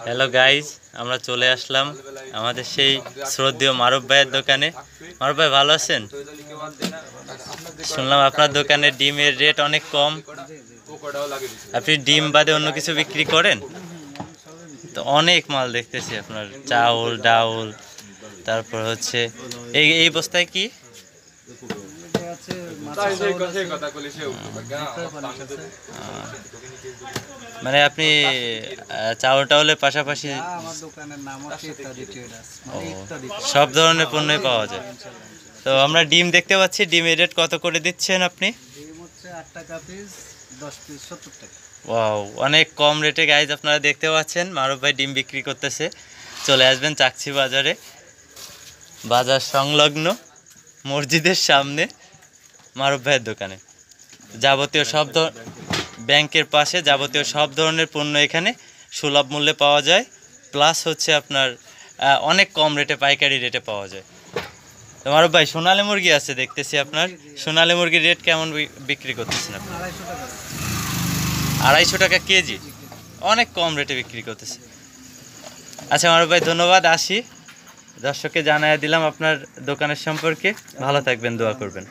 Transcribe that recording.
Hello guys, আমরা চলে আসলাম আমাদের সেই শ্রদ্ধেয় মারুফ ভাইয়ের দোকানে। মারুফ ভাই ভালো আছেন? শুনলাম আপনার দোকানে ডিমের রেট অনেক কম। আপনি ডিম বাদে অন্য কিছু বিক্রি করেন? তো অনেক মাল দেখতেছি আপনার, চাউল ডাউল, তারপর হচ্ছে এই এই বস্তায় কি মানে আপনি চাউল টাউলের পাশাপাশি সব ধরনের পণ্যই পাওয়া যায়। তো আমরা ডিম দেখতে পাচ্ছি, ডিমের রেট কত করে দিচ্ছেন আপনি? ওয়াও, অনেক কম রেটে গাইজ আপনারা দেখতে পাচ্ছেন মারুফ ভাই ডিম বিক্রি করতেছে। চলে আসবেন চাকছি বাজারে, বাজার সংলগ্ন মসজিদের সামনে মারুফ ভাইয়ের দোকানে। যাবতীয় সব ব্যাংকের পাশে যাবতীয় সব ধরনের পণ্য এখানে সুলভ মূল্যে পাওয়া যায়, প্লাস হচ্ছে আপনার অনেক কম রেটে, পাইকারি রেটে পাওয়া যায়। তো মারুফ ভাই, সোনালী মুরগি আছে দেখতেছি আপনার, সোনালী মুরগির রেট কেমন বিক্রি করতেছেন আপনি? 250 টাকা কেজি, অনেক কম রেটে বিক্রি করতেছে। আচ্ছা মারুফ ভাই, ধন্যবাদ। আসি, দর্শককে জানাই দিলাম আপনার দোকানের সম্পর্কে। ভালো থাকবেন, দোয়া করবেন।